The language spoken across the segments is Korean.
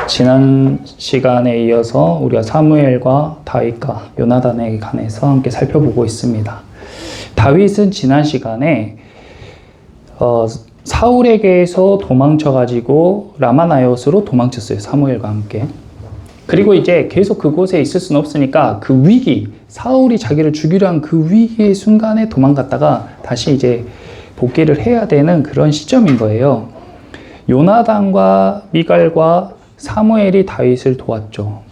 지난 시간에 이어서 우리가 사무엘과 다윗과 요나단에 관해서 함께 살펴보고 있습니다. 다윗은 지난 시간에 사울에게서 도망쳐가지고 라마나요스로 도망쳤어요. 사무엘과 함께. 그리고 이제 계속 그곳에 있을 수는 없으니까 그 위기, 사울이 자기를 죽이려 한 그 위기의 순간에 도망갔다가 다시 이제 복귀를 해야 되는 그런 시점인 거예요. 요나단과 미갈과 사무엘이 다윗을 도왔죠.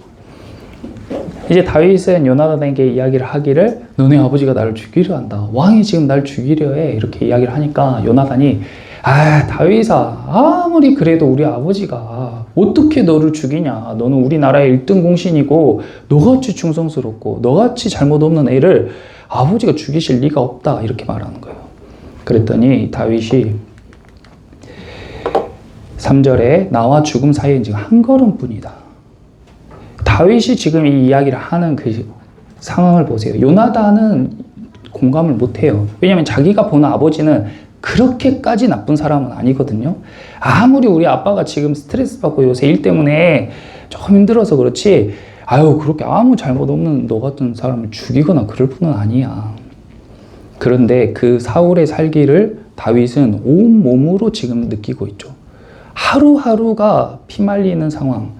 이제 다윗은 요나단에게 이야기를 하기를 너네 아버지가 나를 죽이려 한다. 왕이 지금 날 죽이려 해. 이렇게 이야기를 하니까 요나단이 다윗아, 아무리 그래도 우리 아버지가 어떻게 너를 죽이냐. 너는 우리나라의 1등 공신이고 너같이 충성스럽고 너같이 잘못 없는 애를 아버지가 죽이실 리가 없다. 이렇게 말하는 거예요. 그랬더니 다윗이 3절에 나와 죽음 사이에 지금 한 걸음뿐이다. 다윗이 지금 이 이야기를 하는 그 상황을 보세요. 요나단은 공감을 못해요. 왜냐하면 자기가 보는 아버지는 그렇게까지 나쁜 사람은 아니거든요. 아무리 우리 아빠가 지금 스트레스 받고 요새 일 때문에 조금 힘들어서 그렇지 그렇게 아무 잘못 없는 너 같은 사람을 죽이거나 그럴 뿐은 아니야. 그런데 그 사울의 살기를 다윗은 온몸으로 지금 느끼고 있죠. 하루하루가 피말리는 상황,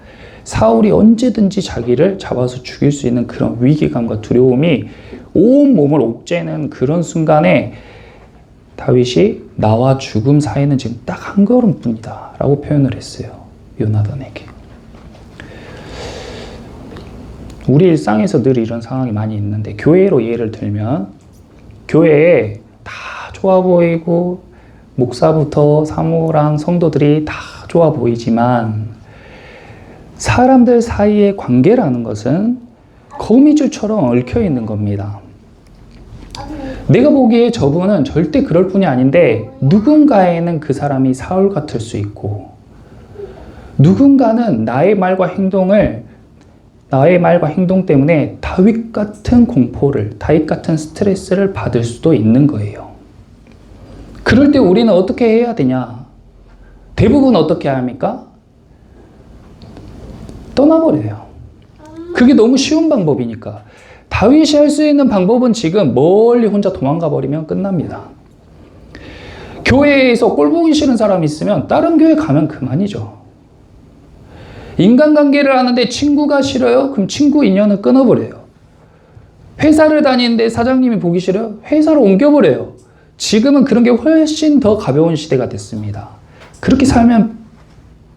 사울이 언제든지 자기를 잡아서 죽일 수 있는 그런 위기감과 두려움이 온몸을 옥죄는 그런 순간에 다윗이 나와 죽음 사이는 지금 딱 한 걸음뿐이다 라고 표현을 했어요. 요나단에게. 우리 일상에서 늘 이런 상황이 많이 있는데, 교회로 예를 들면 교회에 다 좋아 보이고 목사부터 사모랑 성도들이 다 좋아 보이지만 사람들 사이의 관계라는 것은 거미줄처럼 얽혀 있는 겁니다. 내가 보기에 저분은 절대 그럴 분이 아닌데 누군가에는 그 사람이 사울 같을 수 있고 누군가는 나의 말과 행동 때문에 다윗 같은 공포를, 다윗 같은 스트레스를 받을 수도 있는 거예요. 그럴 때 우리는 어떻게 해야 되냐? 대부분 어떻게 합니까? 떠나버려요. 그게 너무 쉬운 방법이니까. 다윗이 할 수 있는 방법은 지금 멀리 혼자 도망가 버리면 끝납니다. 교회에서 꼴보기 싫은 사람이 있으면 다른 교회 가면 그만이죠. 인간관계를 하는데 친구가 싫어요? 그럼 친구 인연을 끊어버려요. 회사를 다니는데 사장님이 보기 싫어요? 회사를 옮겨버려요. 지금은 그런 게 훨씬 더 가벼운 시대가 됐습니다. 그렇게 살면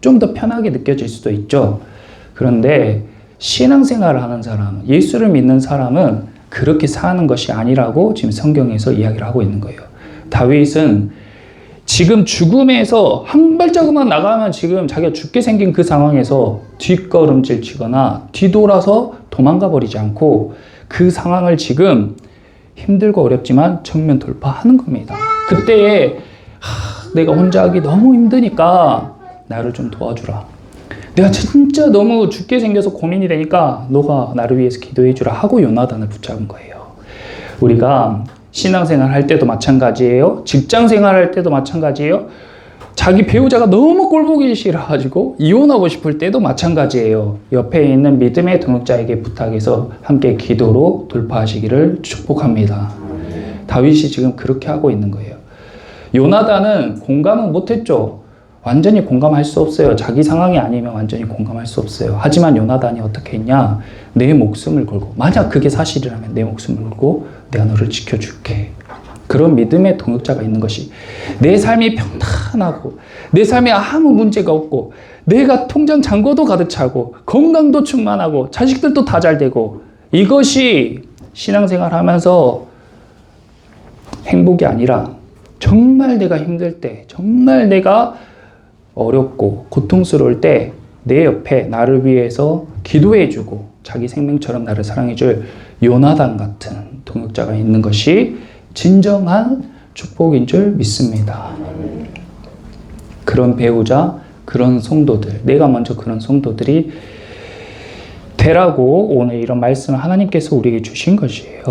좀 더 편하게 느껴질 수도 있죠. 그런데 신앙생활을 하는 사람, 예수를 믿는 사람은 그렇게 사는 것이 아니라고 지금 성경에서 이야기를 하고 있는 거예요. 다윗은 지금 죽음에서 한 발자국만 나가면 지금 자기가 죽게 생긴 그 상황에서 뒷걸음질 치거나 뒤돌아서 도망가 버리지 않고 그 상황을 지금 힘들고 어렵지만 정면 돌파하는 겁니다. 그때에 내가 혼자 하기 너무 힘드니까 나를 좀 도와주라. 내가 진짜 너무 죽게 생겨서 고민이 되니까 너가 나를 위해서 기도해 주라 하고 요나단을 붙잡은 거예요. 우리가 신앙생활 할 때도 마찬가지예요. 직장생활 할 때도 마찬가지예요. 자기 배우자가 너무 꼴보기 싫어가지고 이혼하고 싶을 때도 마찬가지예요. 옆에 있는 믿음의 동역자에게 부탁해서 함께 기도로 돌파하시기를 축복합니다. 다윗이 지금 그렇게 하고 있는 거예요. 요나단은 공감은 못했죠. 완전히 공감할 수 없어요. 자기 상황이 아니면 완전히 공감할 수 없어요. 하지만 요나단이 어떻게 했냐? 내 목숨을 걸고, 만약 그게 사실이라면 내 목숨을 걸고 내가 너를 지켜줄게. 그런 믿음의 동역자가 있는 것이, 내 삶이 평탄하고 내 삶에 아무 문제가 없고 내가 통장 잔고도 가득 차고 건강도 충만하고 자식들도 다 잘 되고, 이것이 신앙생활 하면서 행복이 아니라 정말 내가 힘들 때, 정말 내가 어렵고 고통스러울 때 내 옆에 나를 위해서 기도해주고 자기 생명처럼 나를 사랑해줄 요나단 같은 동역자가 있는 것이 진정한 축복인 줄 믿습니다. 그런 배우자, 그런 성도들, 내가 먼저 그런 성도들이 되라고 오늘 이런 말씀을 하나님께서 우리에게 주신 것이에요.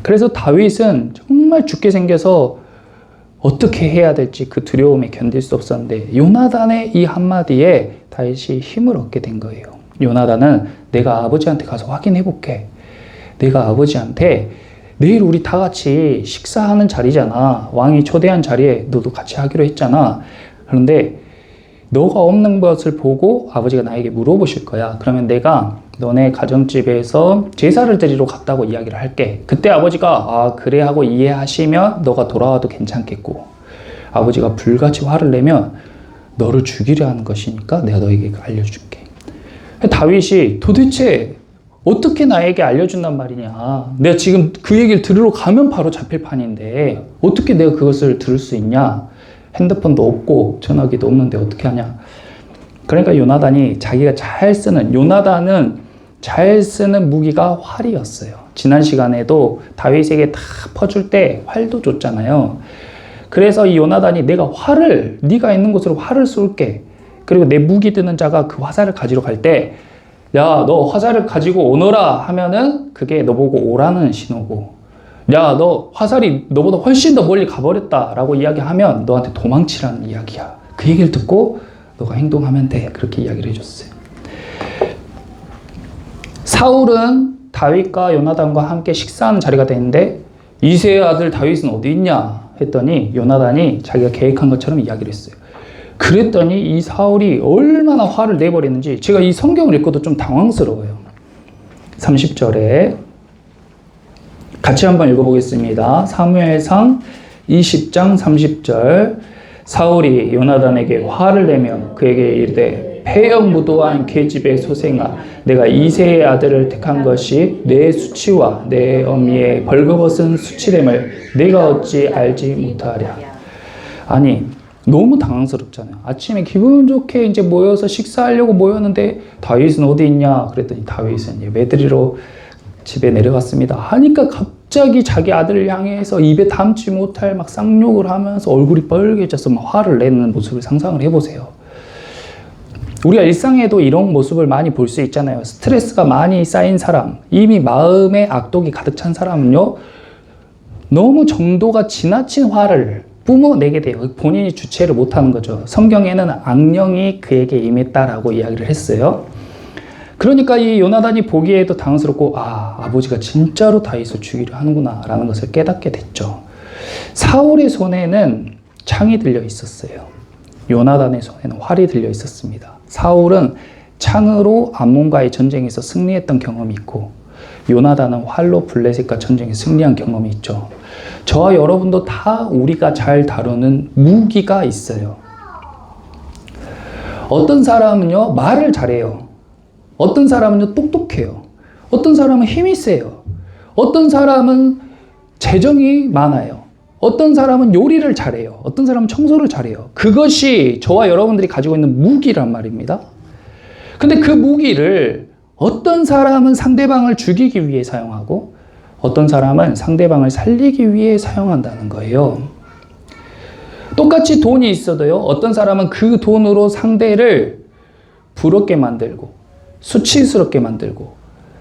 그래서 다윗은 정말 죽게 생겨서 어떻게 해야 될지 그 두려움에 견딜 수 없었는데 요나단의 이 한마디에 다윗이 힘을 얻게 된 거예요. 요나단은 내가 아버지한테 가서 확인해 볼게. 내가 아버지한테 내일 우리 다 같이 식사하는 자리잖아. 왕이 초대한 자리에 너도 같이 하기로 했잖아. 그런데 너가 없는 것을 보고 아버지가 나에게 물어보실 거야. 그러면 내가 너네 가정집에서 제사를 드리러 갔다고 이야기를 할게. 그때 아버지가 아 그래 하고 이해하시면 너가 돌아와도 괜찮겠고, 아버지가 불같이 화를 내면 너를 죽이려 하는 것이니까 내가 너에게 알려줄게. 다윗이 도대체 어떻게 나에게 알려준단 말이냐. 내가 지금 그 얘기를 들으러 가면 바로 잡힐 판인데 어떻게 내가 그것을 들을 수 있냐. 핸드폰도 없고 전화기도 없는데 어떻게 하냐. 그러니까 요나단이 자기가 요나단은 잘 쓰는 무기가 활이었어요. 지난 시간에도 다윗에게 다 퍼줄 때 활도 줬잖아요. 그래서 이 요나단이 내가 네가 있는 곳으로 활을 쏠게. 그리고 내 무기 드는 자가 그 화살을 가지러 갈 때, 야, 너 화살을 가지고 오너라 하면은 그게 너보고 오라는 신호고, 야, 너 화살이 너보다 훨씬 더 멀리 가버렸다 라고 이야기하면 너한테 도망치라는 이야기야. 그 얘기를 듣고 너가 행동하면 돼. 그렇게 이야기를 해줬어요. 사울은 다윗과 요나단과 함께 식사하는 자리가 되는데 이새의 아들 다윗은 어디 있냐 했더니 요나단이 자기가 계획한 것처럼 이야기를 했어요. 그랬더니 이 사울이 얼마나 화를 내버리는지 제가 이 성경을 읽고도 좀 당황스러워요. 30절에 같이 한번 읽어보겠습니다. 사무엘상 20장 30절. 사울이 요나단에게 화를 내며 그에게 이르되 폐역무도한 계집의 소생아, 내가 이새의 아들을 택한 것이 내 수치와 내 어미의 벌거벗은 수치됨을 내가 어찌 알지 못하랴. 아니, 너무 당황스럽잖아요. 아침에 기분 좋게 이제 모여서 식사하려고 모였는데 다윗은 어디 있냐 그랬더니 다윗은 예배드리러 집에 내려갔습니다 하니까 갑자기 자기 아들을 향해서 입에 담지 못할 막 쌍욕을 하면서 얼굴이 빨개져서 막 화를 내는 모습을 상상을 해보세요. 우리가 일상에도 이런 모습을 많이 볼 수 있잖아요. 스트레스가 많이 쌓인 사람, 이미 마음에 악독이 가득 찬 사람은요, 너무 정도가 지나친 화를 뿜어내게 돼요. 본인이 주체를 못하는 거죠. 성경에는 악령이 그에게 임했다라고 이야기를 했어요. 그러니까 이 요나단이 보기에도 당황스럽고, 아, 아버지가 진짜로 다윗을 죽이려 하는구나 라는 것을 깨닫게 됐죠. 사울의 손에는 창이 들려 있었어요. 요나단의 손에는 활이 들려 있었습니다. 사울은 창으로 암몬과의 전쟁에서 승리했던 경험이 있고, 요나단은 활로 블레셋과 전쟁에 승리한 경험이 있죠. 저와 여러분도 다 우리가 잘 다루는 무기가 있어요. 어떤 사람은요, 말을 잘해요. 어떤 사람은요, 똑똑해요. 어떤 사람은 힘이 세요. 어떤 사람은 재정이 많아요. 어떤 사람은 요리를 잘해요. 어떤 사람은 청소를 잘해요. 그것이 저와 여러분들이 가지고 있는 무기란 말입니다. 근데 그 무기를 어떤 사람은 상대방을 죽이기 위해 사용하고 어떤 사람은 상대방을 살리기 위해 사용한다는 거예요. 똑같이 돈이 있어도요, 어떤 사람은 그 돈으로 상대를 부럽게 만들고 수치스럽게 만들고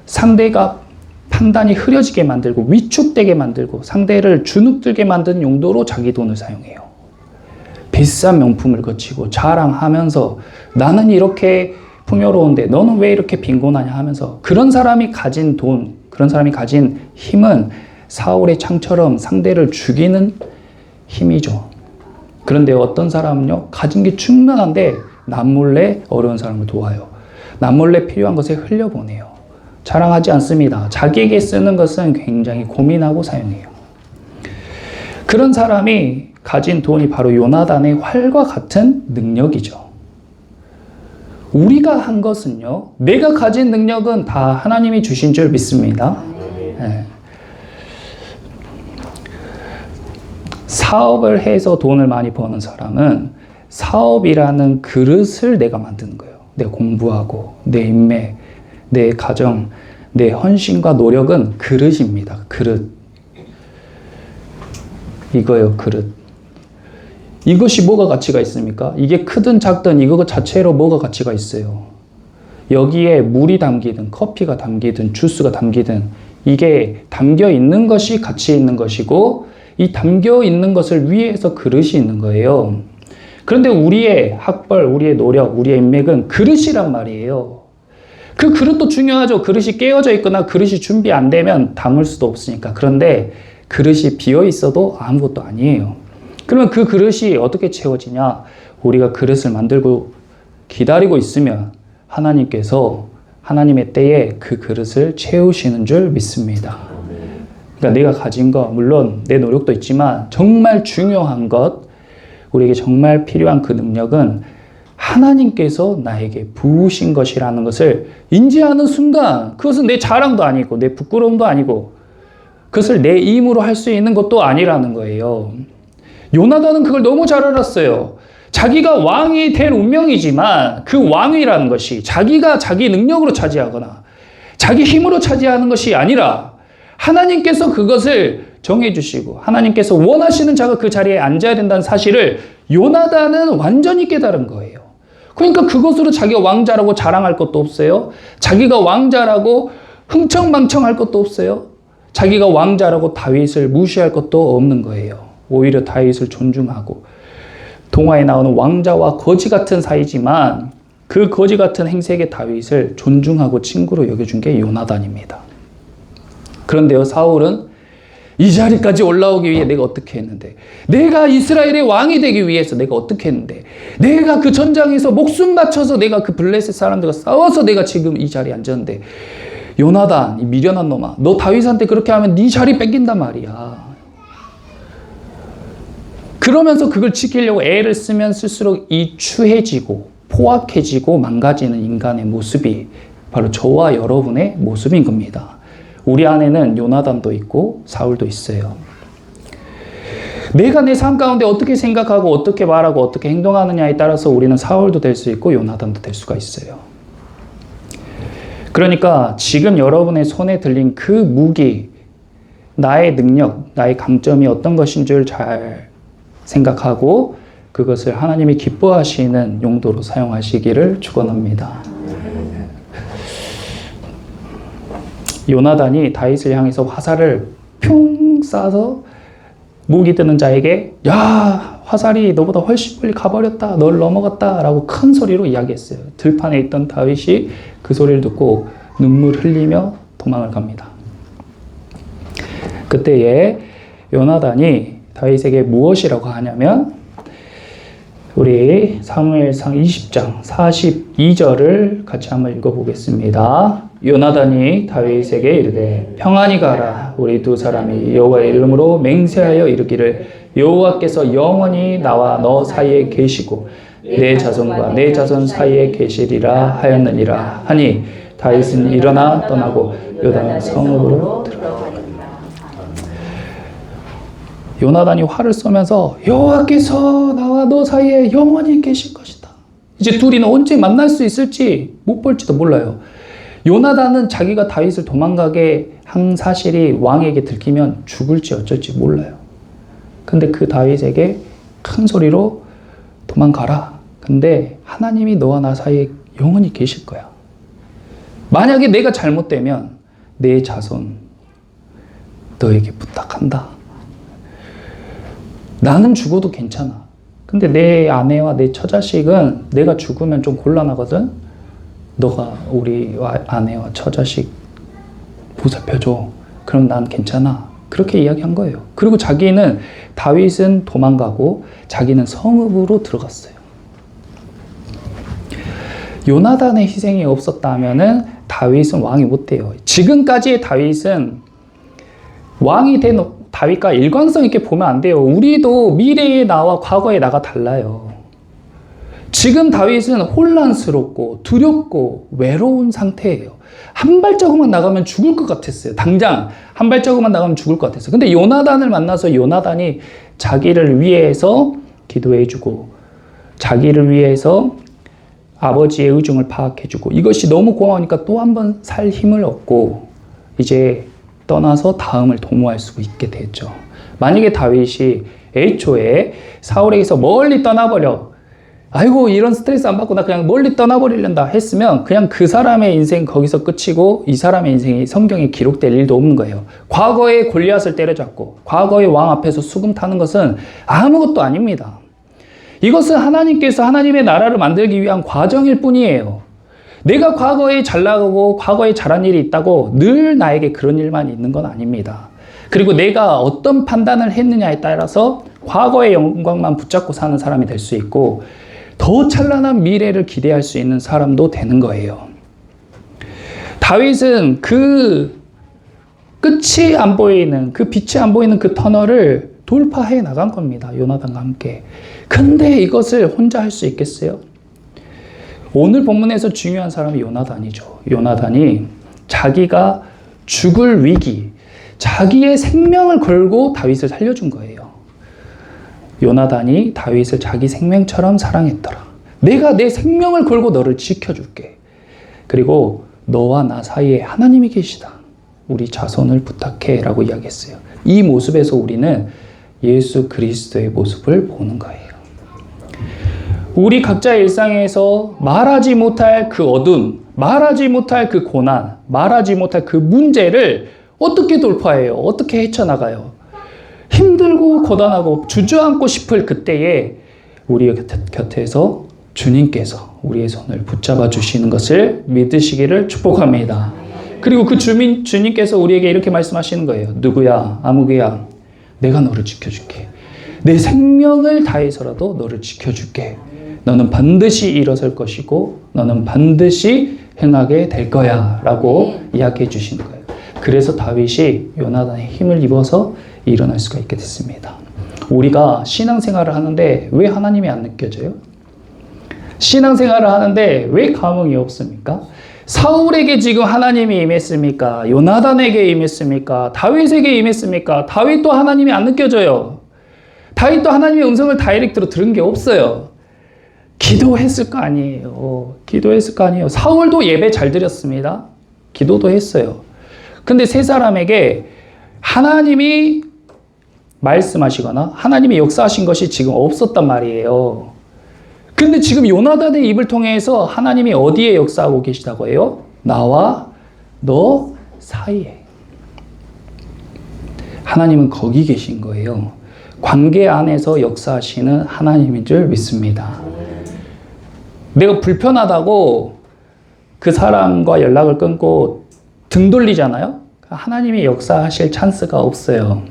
상대가 판단이 흐려지게 만들고 위축되게 만들고 상대를 주눅들게 만드는 용도로 자기 돈을 사용해요. 비싼 명품을 거치고 자랑하면서 나는 이렇게 풍요로운데 너는 왜 이렇게 빈곤하냐 하면서, 그런 사람이 가진 돈, 그런 사람이 가진 힘은 사울의 창처럼 상대를 죽이는 힘이죠. 그런데 어떤 사람은요, 가진 게 충분한데 남몰래 어려운 사람을 도와요. 남몰래 필요한 것에 흘려보내요. 자랑하지 않습니다. 자기에게 쓰는 것은 굉장히 고민하고 사용해요. 그런 사람이 가진 돈이 바로 요나단의 활과 같은 능력이죠. 우리가 한 것은요, 내가 가진 능력은 다 하나님이 주신 줄 믿습니다. 네. 사업을 해서 돈을 많이 버는 사람은 사업이라는 그릇을 내가 만드는 거예요. 내가 공부하고 내 인맥, 내 가정, 내 헌신과 노력은 그릇입니다. 그릇. 이거요, 그릇. 이것이 뭐가 가치가 있습니까? 이게 크든 작든 이거 자체로 뭐가 가치가 있어요. 여기에 물이 담기든 커피가 담기든 주스가 담기든 이게 담겨 있는 것이 가치 있는 것이고, 이 담겨 있는 것을 위해서 그릇이 있는 거예요. 그런데 우리의 학벌, 우리의 노력, 우리의 인맥은 그릇이란 말이에요. 그 그릇도 중요하죠. 그릇이 깨어져 있거나 그릇이 준비 안 되면 담을 수도 없으니까. 그런데 그릇이 비어 있어도 아무것도 아니에요. 그러면 그 그릇이 어떻게 채워지냐? 우리가 그릇을 만들고 기다리고 있으면 하나님께서 하나님의 때에 그 그릇을 채우시는 줄 믿습니다. 그러니까 내가 가진 것, 물론 내 노력도 있지만 정말 중요한 것, 우리에게 정말 필요한 그 능력은 하나님께서 나에게 부으신 것이라는 것을 인지하는 순간, 그것은 내 자랑도 아니고 내 부끄러움도 아니고 그것을 내 힘으로 할 수 있는 것도 아니라는 거예요. 요나단은 그걸 너무 잘 알았어요. 자기가 왕이 될 운명이지만 그 왕위라는 것이 자기가 자기 능력으로 차지하거나 자기 힘으로 차지하는 것이 아니라 하나님께서 그것을 정해주시고 하나님께서 원하시는 자가 그 자리에 앉아야 된다는 사실을 요나단은 완전히 깨달은 거예요. 그러니까 그것으로 자기가 왕자라고 자랑할 것도 없어요. 자기가 왕자라고 흥청망청할 것도 없어요. 자기가 왕자라고 다윗을 무시할 것도 없는 거예요. 오히려 다윗을 존중하고, 동화에 나오는 왕자와 거지 같은 사이지만 그 거지 같은 행색의 다윗을 존중하고 친구로 여겨준 게 요나단입니다. 그런데요, 사울은 이 자리까지 올라오기 위해 내가 어떻게 했는데, 내가 이스라엘의 왕이 되기 위해서 내가 어떻게 했는데, 내가 그 전장에서 목숨 바쳐서 내가 그 블레셋 사람들과 싸워서 내가 지금 이 자리에 앉았는데, 요나단, 이 미련한 놈아, 너 다윗한테 그렇게 하면 네 자리 뺏긴단 말이야. 그러면서 그걸 지키려고 애를 쓰면 쓸수록 이 추해지고 포악해지고 망가지는 인간의 모습이 바로 저와 여러분의 모습인 겁니다. 우리 안에는 요나단도 있고 사울도 있어요. 내가 내 삶 가운데 어떻게 생각하고 어떻게 말하고 어떻게 행동하느냐에 따라서 우리는 사울도 될 수 있고 요나단도 될 수가 있어요. 그러니까 지금 여러분의 손에 들린 그 무기, 나의 능력, 나의 강점이 어떤 것인 줄 잘 생각하고 그것을 하나님이 기뻐하시는 용도로 사용하시기를 축원합니다. 요나단이 다윗을 향해서 화살을 뿅 쏴서 무기 드는 자에게 야, 화살이 너보다 훨씬 빨리 가버렸다, 널 넘어갔다 라고 큰 소리로 이야기했어요. 들판에 있던 다윗이 그 소리를 듣고 눈물 흘리며 도망을 갑니다. 그때에 요나단이 다윗에게 무엇이라고 하냐면, 우리 사무엘상 20장 42절을 같이 한번 읽어보겠습니다. 요나단이 다윗에게 이르되 평안히 가라. 우리 두 사람이 여호와의 이름으로 맹세하여 이르기를 여호와께서 영원히 나와 너 사이에 계시고 내 자손과 내 자손 사이에 계시리라 하였느니라 하니 다윗은 일어나 떠나고 요단 성읍으로 들어가니라. 요나단이 화를 쏘면서 여호와께서 나와 너 사이에 영원히 계실 것이다. 이제 둘이는 언제 만날 수 있을지 못 볼지도 몰라요. 요나단은 자기가 다윗을 도망가게 한 사실이 왕에게 들키면 죽을지 어쩔지 몰라요. 근데 그 다윗에게 큰 소리로 도망가라. 근데 하나님이 너와 나 사이에 영원히 계실 거야. 만약에 내가 잘못되면 내 자손 너에게 부탁한다. 나는 죽어도 괜찮아. 근데 내 아내와 내 처자식은 내가 죽으면 좀 곤란하거든. 너가 우리 아내와 처자식 보살펴줘. 그럼 난 괜찮아. 그렇게 이야기한 거예요. 그리고 자기는 다윗은 도망가고 자기는 성읍으로 들어갔어요. 요나단의 희생이 없었다면은 다윗은 왕이 못 돼요. 지금까지의 다윗은 왕이 된 다윗과 일관성 있게 보면 안 돼요. 우리도 미래의 나와 과거의 나가 달라요. 지금 다윗은 혼란스럽고 두렵고 외로운 상태예요. 한 발자국만 나가면 죽을 것 같았어요. 당장 한 발자국만 나가면 죽을 것 같았어요. 근데 요나단을 만나서 요나단이 자기를 위해서 기도해주고 자기를 위해서 아버지의 의중을 파악해주고 이것이 너무 고마우니까 또 한 번 살 힘을 얻고 이제 떠나서 다음을 도모할 수 있게 됐죠. 만약에 다윗이 애초에 사울에게서 멀리 떠나버려, 아이고 이런 스트레스 안 받고 나 그냥 멀리 떠나버리려다 했으면 그냥 그 사람의 인생 거기서 끝이고 이 사람의 인생이 성경에 기록될 일도 없는 거예요. 과거에 골리앗을 때려잡고 과거의 왕 앞에서 수금 타는 것은 아무것도 아닙니다. 이것은 하나님께서 하나님의 나라를 만들기 위한 과정일 뿐이에요. 내가 과거에 잘 나가고 과거에 잘한 일이 있다고 늘 나에게 그런 일만 있는 건 아닙니다. 그리고 내가 어떤 판단을 했느냐에 따라서 과거의 영광만 붙잡고 사는 사람이 될 수 있고 더 찬란한 미래를 기대할 수 있는 사람도 되는 거예요. 다윗은 그 끝이 안 보이는, 그 빛이 안 보이는 그 터널을 돌파해 나간 겁니다. 요나단과 함께. 근데 이것을 혼자 할 수 있겠어요? 오늘 본문에서 중요한 사람이 요나단이죠. 요나단이 자기가 죽을 위기, 자기의 생명을 걸고 다윗을 살려준 거예요. 요나단이 다윗을 자기 생명처럼 사랑했더라. 내가 내 생명을 걸고 너를 지켜줄게. 그리고 너와 나 사이에 하나님이 계시다. 우리 자손을 부탁해 라고 이야기했어요. 이 모습에서 우리는 예수 그리스도의 모습을 보는 거예요. 우리 각자의 일상에서 말하지 못할 그 어둠, 말하지 못할 그 고난, 말하지 못할 그 문제를 어떻게 돌파해요? 어떻게 헤쳐나가요? 힘들고 고단하고 주저앉고 싶을 그때에 우리 곁에서 주님께서 우리의 손을 붙잡아 주시는 것을 믿으시기를 축복합니다. 그리고 그 주님께서 우리에게 이렇게 말씀하시는 거예요. 누구야, 아무개야, 내가 너를 지켜줄게. 내 생명을 다해서라도 너를 지켜줄게. 너는 반드시 일어설 것이고 너는 반드시 행하게 될 거야 라고 이야기해 주시는 거예요. 그래서 다윗이 요나단의 힘을 입어서 일어날 수가 있게 됐습니다. 우리가 신앙생활을 하는데 왜 하나님이 안 느껴져요? 신앙생활을 하는데 왜 감흥이 없습니까? 사울에게 지금 하나님이 임했습니까? 요나단에게 임했습니까? 다윗에게 임했습니까? 다윗도 하나님이 안 느껴져요. 다윗도 하나님의 음성을 다이렉트로 들은 게 없어요. 기도했을 거 아니에요. 기도했을 거 아니에요. 사울도 예배 잘 드렸습니다. 기도도 했어요. 근데 세 사람에게 하나님이 말씀하시거나 하나님이 역사하신 것이 지금 없었단 말이에요. 근데 지금 요나단의 입을 통해서 하나님이 어디에 역사하고 계시다고 해요? 나와 너 사이에. 하나님은 거기 계신 거예요. 관계 안에서 역사하시는 하나님인 줄 믿습니다. 내가 불편하다고 그 사람과 연락을 끊고 등 돌리잖아요? 하나님이 역사하실 찬스가 없어요.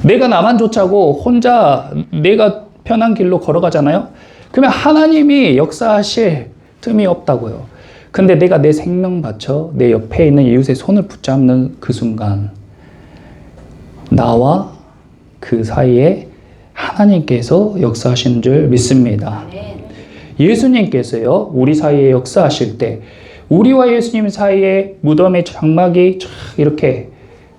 내가 나만 좋자고 혼자 내가 편한 길로 걸어가잖아요? 그러면 하나님이 역사하실 틈이 없다고요. 근데 내가 내 생명 바쳐 내 옆에 있는 이웃의 손을 붙잡는 그 순간 나와 그 사이에 하나님께서 역사하시는 줄 믿습니다. 예수님께서요, 우리 사이에 역사하실 때 우리와 예수님 사이에 무덤의 장막이 이렇게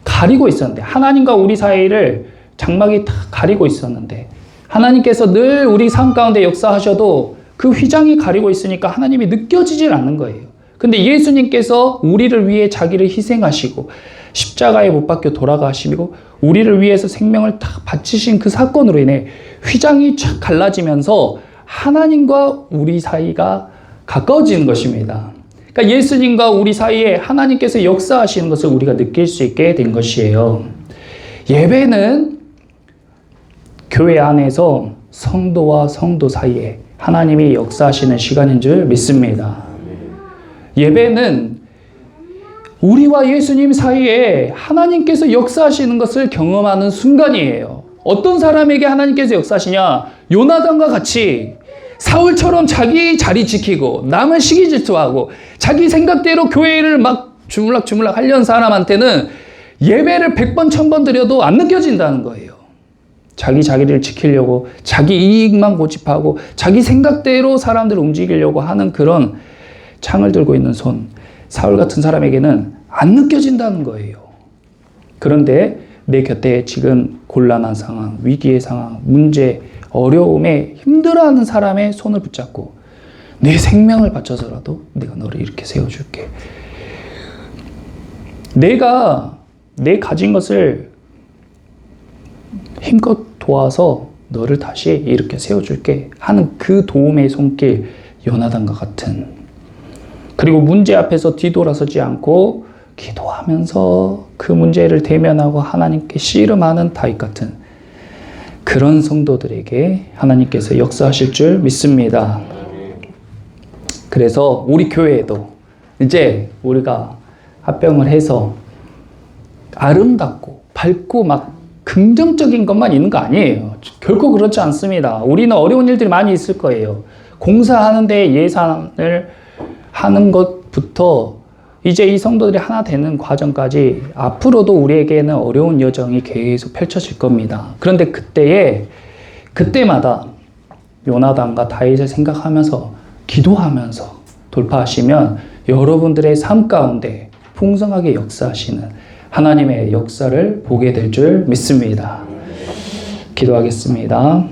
가리고 있었는데, 하나님과 우리 사이를 장막이 다 가리고 있었는데 하나님께서 늘 우리 삶 가운데 역사하셔도 그 휘장이 가리고 있으니까 하나님이 느껴지질 않는 거예요. 근데 예수님께서 우리를 위해 자기를 희생하시고 십자가에 못 박혀 돌아가시고 우리를 위해서 생명을 다 바치신 그 사건으로 인해 휘장이 쫙 갈라지면서 하나님과 우리 사이가 가까워지는 것입니다. 그러니까 예수님과 우리 사이에 하나님께서 역사하시는 것을 우리가 느낄 수 있게 된 것이에요. 예배는 교회 안에서 성도와 성도 사이에 하나님이 역사하시는 시간인 줄 믿습니다. 예배는 우리와 예수님 사이에 하나님께서 역사하시는 것을 경험하는 순간이에요. 어떤 사람에게 하나님께서 역사하시냐? 요나단과 같이 사울처럼 자기 자리 지키고 남은 시기 질투하고 자기 생각대로 교회를 막 주물락주물락 하려는 사람한테는 예배를 100번 1000번 드려도 안 느껴진다는 거예요. 자기 자기를 지키려고 자기 이익만 고집하고 자기 생각대로 사람들을 움직이려고 하는 그런 창을 들고 있는 손, 사울 같은 사람에게는 안 느껴진다는 거예요. 그런데 내 곁에 지금 곤란한 상황, 위기의 상황, 문제, 어려움에 힘들어하는 사람의 손을 붙잡고 내 생명을 바쳐서라도 내가 너를 이렇게 세워줄게. 내가 내 가진 것을 힘껏 도와서 너를 다시 이렇게 세워줄게 하는 그 도움의 손길, 요나단과 같은, 그리고 문제 앞에서 뒤돌아서지 않고 기도하면서 그 문제를 대면하고 하나님께 씨름하는 다윗 같은 그런 성도들에게 하나님께서 역사하실 줄 믿습니다. 그래서 우리 교회에도 이제 우리가 합병을 해서 아름답고 밝고 막 긍정적인 것만 있는 거 아니에요. 결코 그렇지 않습니다. 우리는 어려운 일들이 많이 있을 거예요. 공사하는데 예산을 하는 것부터 이제 이 성도들이 하나 되는 과정까지 앞으로도 우리에게는 어려운 여정이 계속 펼쳐질 겁니다. 그런데 그때마다 요나단과 다윗을 생각하면서 기도하면서 돌파하시면 여러분들의 삶 가운데 풍성하게 역사하시는 하나님의 역사를 보게 될 줄 믿습니다. 기도하겠습니다.